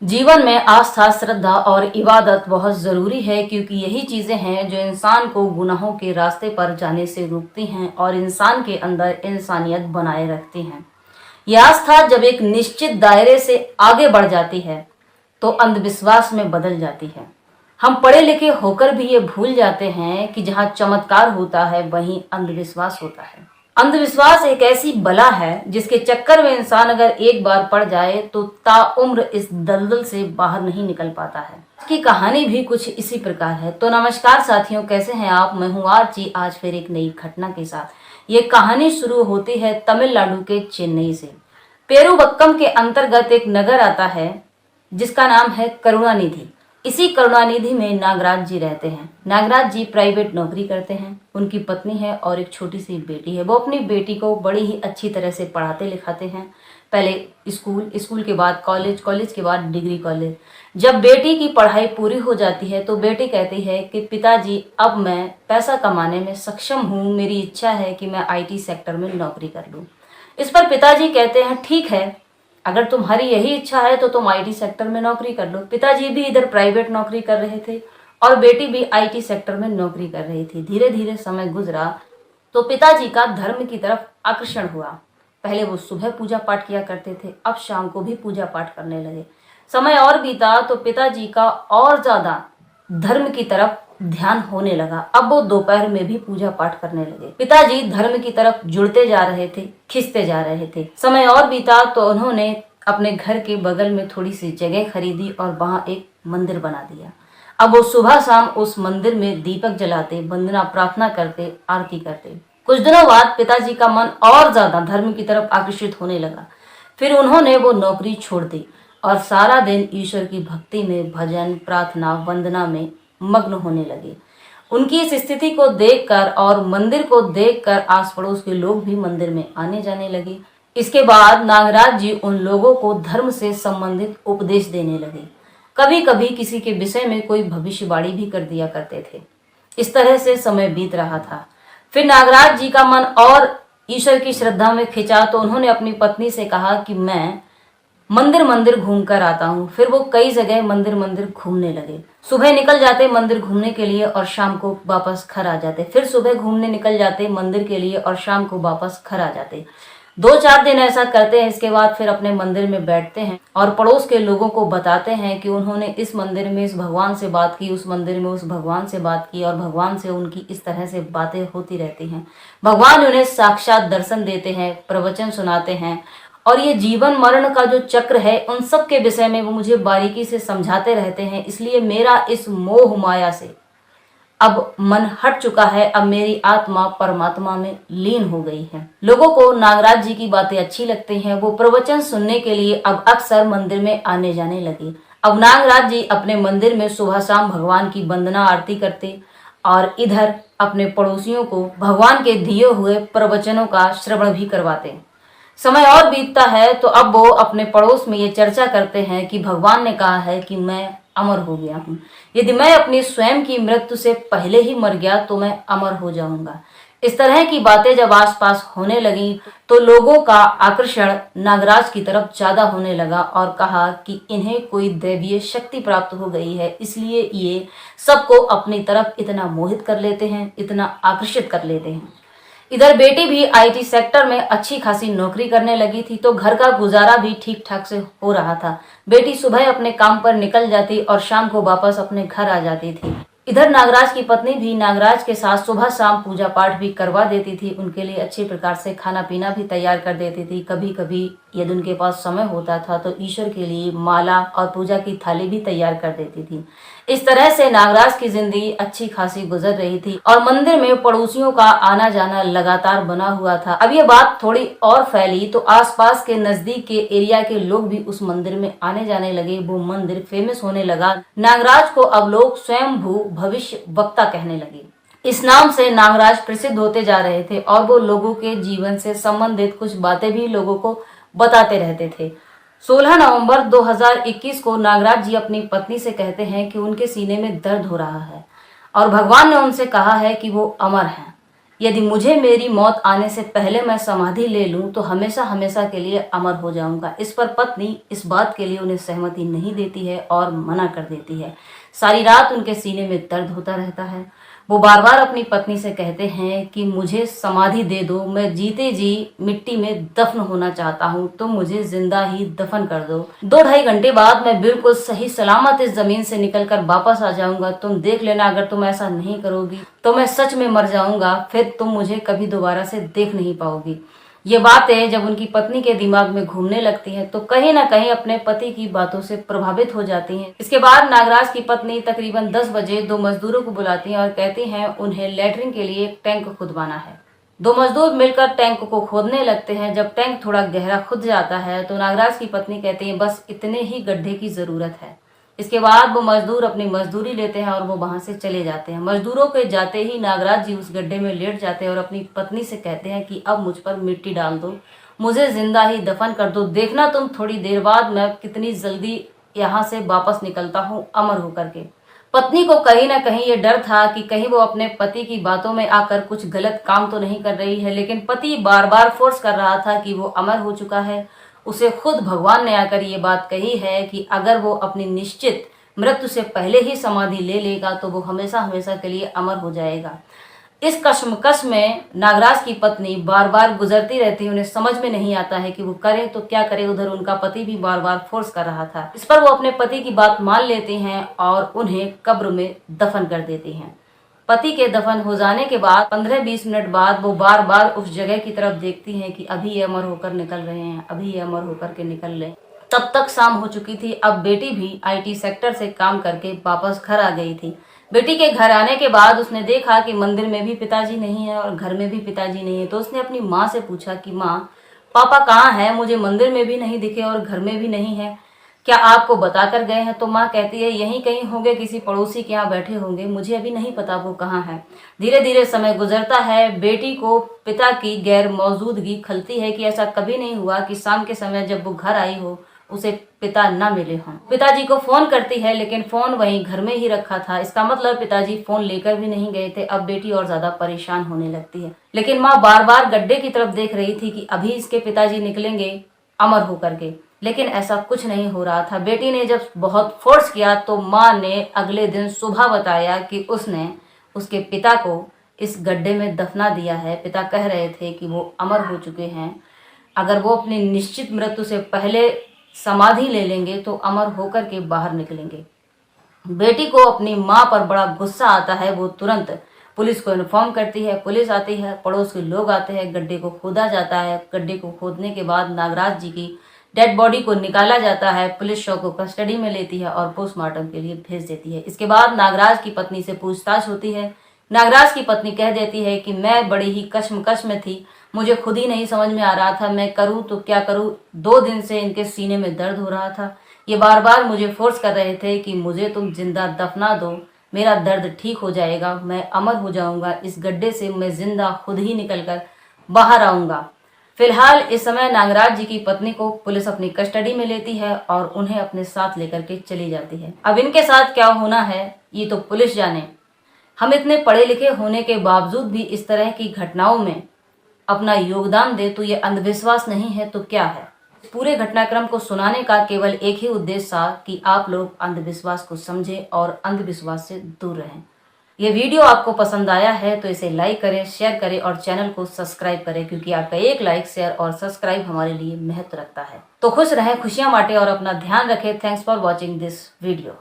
जीवन में आस्था, श्रद्धा और इबादत बहुत जरूरी है क्योंकि यही चीजें हैं जो इंसान को गुनाहों के रास्ते पर जाने से रोकती हैं और इंसान के अंदर इंसानियत बनाए रखती हैं। यह आस्था जब एक निश्चित दायरे से आगे बढ़ जाती है तो अंधविश्वास में बदल जाती है। हम पढ़े लिखे होकर भी ये भूल जाते हैं कि जहाँ चमत्कार होता है वहीं अंधविश्वास होता है। अंधविश्वास एक ऐसी बला है जिसके चक्कर में इंसान अगर एक बार पड़ जाए तो ताउम्र इस दलदल से बाहर नहीं निकल पाता है। इसकी कहानी भी कुछ इसी प्रकार है। तो नमस्कार साथियों, कैसे हैं आप? मैं हूँ आरची, आज फिर एक नई घटना के साथ। ये कहानी शुरू होती है तमिलनाडु के चेन्नई से। पेरूबक्कम के अंतर्गत एक नगर आता है जिसका नाम है करुणानिधि। इसी करुणानिधि में नागराज जी रहते हैं। नागराज जी प्राइवेट नौकरी करते हैं। उनकी पत्नी है और एक छोटी सी बेटी है। वो अपनी बेटी को बड़ी ही अच्छी तरह से पढ़ाते लिखाते हैं। पहले स्कूल के बाद कॉलेज, कॉलेज के बाद डिग्री कॉलेज। जब बेटी की पढ़ाई पूरी हो जाती है तो बेटी कहती है कि पिताजी, अब मैं पैसा कमाने में सक्षम हूँ, मेरी इच्छा है कि मैं IT सेक्टर में नौकरी कर लूँ। इस पर पिताजी कहते हैं, ठीक है, अगर तुम्हारी यही इच्छा है तो तुम IT सेक्टर में नौकरी कर लो। पिताजी भी इधर प्राइवेट नौकरी कर रहे थे और बेटी भी IT सेक्टर में नौकरी कर रही थी। धीरे धीरे समय गुजरा तो पिताजी का धर्म की तरफ आकर्षण हुआ। पहले वो सुबह पूजा पाठ किया करते थे, अब शाम को भी पूजा पाठ करने लगे। समय और बीता तो पिताजी का और ज्यादा धर्म की तरफ ध्यान होने लगा। अब वो दोपहर में भी पूजा पाठ करने लगे। पिताजी धर्म की तरफ जुड़ते जा रहे थे, खिंचते जा रहे थे। समय और बीता तो उन्होंने अपने घर के बगल में थोड़ी सी जगह खरीदी और वहां एक मंदिर बना दिया। अब वो सुबह शाम उस मंदिर में दीपक जलाते, वंदना प्रार्थना करते, आरती करते। कुछ दिनों बाद पिताजी का मन और ज्यादा धर्म की तरफ आकर्षित होने लगा। फिर उन्होंने वो नौकरी छोड़ दी और सारा दिन ईश्वर की भक्ति में, भजन, प्रार्थना, वंदना में मग्न होने लगे। उनकी इस स्थिति को देखकर और मंदिर को देखकर आस पड़ोस के लोग भी मंदिर में आने जाने लगे। इसके बाद नागराज जी उन लोगों को धर्म से संबंधित उपदेश देने लगे। कभी कभी किसी के विषय में कोई भविष्यवाणी भी कर दिया करते थे। इस तरह से समय बीत रहा था। फिर नागराज जी का मन और ईश्वर की श्रद्धा में खिंचा तो उन्होंने अपनी पत्नी से कहा कि मैं मंदिर मंदिर घूम कर आता हूँ। फिर वो कई जगह मंदिर मंदिर घूमने लगे। सुबह निकल जाते मंदिर घूमने के लिए और शाम को वापस घर आ जाते। फिर सुबह घूमने निकल जाते मंदिर के लिए और शाम को वापस घर आ जाते। 2-4 दिन ऐसा करते हैं। इसके बाद फिर अपने मंदिर में बैठते हैं और पड़ोस के लोगों को बताते हैं कि उन्होंने इस मंदिर में इस भगवान से बात की, उस मंदिर में उस भगवान से बात की और भगवान से उनकी इस तरह से बातें होती रहती हैं। भगवान उन्हें साक्षात दर्शन देते हैं, प्रवचन सुनाते हैं और ये जीवन मरण का जो चक्र है उन सब के विषय में वो मुझे बारीकी से समझाते रहते हैं। इसलिए मेरा इस मोह माया से अब मन हट चुका है। अब मेरी आत्मा परमात्मा में लीन हो गई है। लोगों को नागराज जी की बातें अच्छी लगती हैं। वो प्रवचन सुनने के लिए अब अक्सर मंदिर में आने जाने लगे। अब नागराज जी अपने मंदिर में सुबह शाम भगवान की वंदना आरती करते और इधर अपने पड़ोसियों को भगवान के दिए हुए प्रवचनों का श्रवण भी करवाते। समय और बीतता है तो अब वो अपने पड़ोस में ये चर्चा करते हैं कि भगवान ने कहा है कि मैं अमर हो गया हूँ। यदि मैं अपनी स्वयं की मृत्यु से पहले ही मर गया तो मैं अमर हो जाऊंगा। इस तरह की बातें जब आसपास होने लगी तो लोगों का आकर्षण नागराज की तरफ ज्यादा होने लगा और कहा कि इन्हें कोई दैवीय शक्ति प्राप्त हो गई है, इसलिए ये सबको अपनी तरफ इतना मोहित कर लेते हैं, इतना आकर्षित कर लेते हैं। इधर बेटी भी IT सेक्टर में अच्छी खासी नौकरी करने लगी थी तो घर का गुजारा भी ठीक ठाक से हो रहा था। बेटी सुबह अपने काम पर निकल जाती और शाम को वापस अपने घर आ जाती थी। इधर नागराज की पत्नी भी नागराज के साथ सुबह शाम पूजा पाठ भी करवा देती थी। उनके लिए अच्छे प्रकार से खाना पीना भी तैयार कर देती थी। कभी कभी यदि उनके पास समय होता था तो ईश्वर के लिए माला और पूजा की थाली भी तैयार कर देती थी। इस तरह से नागराज की जिंदगी अच्छी खासी गुजर रही थी और मंदिर में पड़ोसियों का आना जाना लगातार बना हुआ था। अब ये बात थोड़ी और फैली तो आसपास के नजदीक के एरिया के लोग भी उस मंदिर में आने जाने लगे। वो मंदिर फेमस होने लगा। नागराज को अब लोग स्वयंभू भविष्य वक्ता कहने लगे। इस नाम से नागराज प्रसिद्ध होते जा रहे थे और वो लोगों के जीवन से संबंधित कुछ बातें भी लोगों को बताते रहते थे। 16 नवंबर 2021 को नागराज जी अपनी पत्नी से कहते हैं कि उनके सीने में दर्द हो रहा है और भगवान ने उनसे कहा है कि वो अमर हैं। यदि मुझे मेरी मौत आने से पहले मैं समाधि ले लूं तो हमेशा हमेशा के लिए अमर हो जाऊंगा। इस पर पत्नी इस बात के लिए उन्हें सहमति नहीं देती है और मना कर देती है। सारी रात उनके सीने में दर्द होता रहता है। वो बार बार अपनी पत्नी से कहते हैं कि मुझे समाधि दे दो, मैं जीते जी मिट्टी में दफन होना चाहता हूँ, तुम मुझे जिंदा ही दफन कर दो। 2-2.5 घंटे बाद मैं बिल्कुल सही सलामत इस जमीन से निकलकर वापस आ जाऊंगा। तुम देख लेना, अगर तुम ऐसा नहीं करोगी तो मैं सच में मर जाऊंगा, फिर तुम मुझे कभी दोबारा से देख नहीं पाओगी। ये बातें जब उनकी पत्नी के दिमाग में घूमने लगती हैं तो कहीं ना कहीं अपने पति की बातों से प्रभावित हो जाती हैं। इसके बाद नागराज की पत्नी तकरीबन 10 बजे 2 मजदूरों को बुलाती हैं और कहती हैं उन्हें लैट्रिन के लिए एक टैंक खुदवाना है। 2 मजदूर मिलकर टैंक को खोदने लगते हैं। जब टैंक थोड़ा गहरा खुद जाता है तो नागराज की पत्नी कहती है बस इतने ही गड्ढे की जरूरत है। इसके बाद वो मजदूर अपनी मजदूरी लेते हैं और वो वहां से चले जाते हैं। मजदूरों के जाते ही नागराज जी उस गड्ढे में लेट जाते हैं और अपनी पत्नी से कहते हैं कि अब मुझ पर मिट्टी डाल दो, मुझे जिंदा ही दफन कर दो, देखना तुम थोड़ी देर बाद मैं कितनी जल्दी यहाँ से वापस निकलता हूँ अमर होकर के। पत्नी को कहीं ना कहीं ये डर था कि कहीं वो अपने पति की बातों में आकर कुछ गलत काम तो नहीं कर रही है, लेकिन पति बार बार फोर्स कर रहा था कि वो अमर हो चुका है। उसे खुद भगवान ने आकर ये बात कही है कि अगर वो अपनी निश्चित मृत्यु से पहले ही समाधि ले लेगा तो वो हमेशा हमेशा के लिए अमर हो जाएगा। इस कश्मकश में नागराज की पत्नी बार बार गुजरती रहती है। उन्हें समझ में नहीं आता है कि वो करे तो क्या करे। उधर उनका पति भी बार बार फोर्स कर रहा था। इस पर वो अपने पति की बात मान लेती हैं और उन्हें कब्र में दफन कर देती हैं। पति के दफन हो जाने के बाद 15-20 मिनट बाद वो बार बार उस जगह की तरफ देखती हैं कि अभी ये अमर होकर निकल रहे हैं, अभी ये अमर होकर के निकल रहे। तब तक शाम हो चुकी थी। अब बेटी भी आईटी सेक्टर से काम करके वापस घर आ गई थी। बेटी के घर आने के बाद उसने देखा कि मंदिर में भी पिताजी नहीं है और घर में भी पिताजी नहीं है। तो उसने अपनी माँ से पूछा कि माँ, पापा कहाँ है? मुझे मंदिर में भी नहीं दिखे और घर में भी नहीं है, क्या आपको बता कर गए हैं? तो माँ कहती है यहीं कहीं होंगे, किसी पड़ोसी के यहाँ बैठे होंगे, मुझे अभी नहीं पता वो कहाँ है। धीरे धीरे समय गुजरता है। बेटी को पिता की गैर मौजूदगी खलती है कि ऐसा कभी नहीं हुआ कि शाम के समय जब वो घर आई हो उसे पिता न मिले हों। पिताजी को फोन करती है लेकिन फोन वहीं घर में ही रखा था। इसका मतलब पिताजी फोन लेकर भी नहीं गए थे। अब बेटी और ज्यादा परेशान होने लगती है। लेकिन माँ बार बार गड्ढे की तरफ देख रही थी कि अभी इसके पिताजी निकलेंगे अमर होकर के, लेकिन ऐसा कुछ नहीं हो रहा था। बेटी ने जब बहुत फोर्स किया तो माँ ने अगले दिन सुबह बताया कि उसने उसके पिता को इस गड्ढे में दफना दिया है। पिता कह रहे थे कि वो अमर हो चुके हैं, अगर वो अपनी निश्चित मृत्यु से पहले समाधि ले लेंगे तो अमर होकर के बाहर निकलेंगे। बेटी को अपनी माँ पर बड़ा गुस्सा आता है। वो तुरंत पुलिस को इन्फॉर्म करती है। पुलिस आती है, पड़ोस के लोग आते हैं, गड्ढे को खोदा जाता है। गड्ढे को खोदने के बाद नागराज जी की डेड बॉडी को निकाला जाता है। पुलिस शव को कस्टडी में लेती है और पोस्टमार्टम के लिए भेज देती है। इसके बाद नागराज की पत्नी से पूछताछ होती है। नागराज की पत्नी कह देती है कि मैं बड़ी ही कश्मकश में थी, मुझे खुद ही नहीं समझ में आ रहा था मैं करूं तो क्या करूं। 2 दिन से इनके सीने में दर्द हो रहा था। ये बार बार मुझे फोर्स कर रहे थे कि मुझे तुम जिंदा दफना दो, मेरा दर्द ठीक हो जाएगा, मैं अमर हो जाऊंगा, इस गड्ढे से मैं जिंदा खुद ही निकलकर बाहर आऊंगा। फिलहाल इस समय नागराज जी की पत्नी को पुलिस अपनी कस्टडी में लेती है और उन्हें अपने साथ लेकर के चली जाती है। अब इनके साथ क्या होना है ये तो पुलिस जाने। हम इतने पढ़े लिखे होने के बावजूद भी इस तरह की घटनाओं में अपना योगदान दे तो ये अंधविश्वास नहीं है तो क्या है। पूरे घटनाक्रम को सुनाने का केवल एक ही उद्देश्य था कि आप लोग अंधविश्वास को समझें और अंधविश्वास से दूर रहें। ये वीडियो आपको पसंद आया है तो इसे लाइक करें, शेयर करें और चैनल को सब्सक्राइब करें, क्योंकि आपका एक लाइक, शेयर और सब्सक्राइब हमारे लिए महत्व रखता है। तो खुश रहें, खुशियां बांटें और अपना ध्यान रखें। Thanks for watching this video.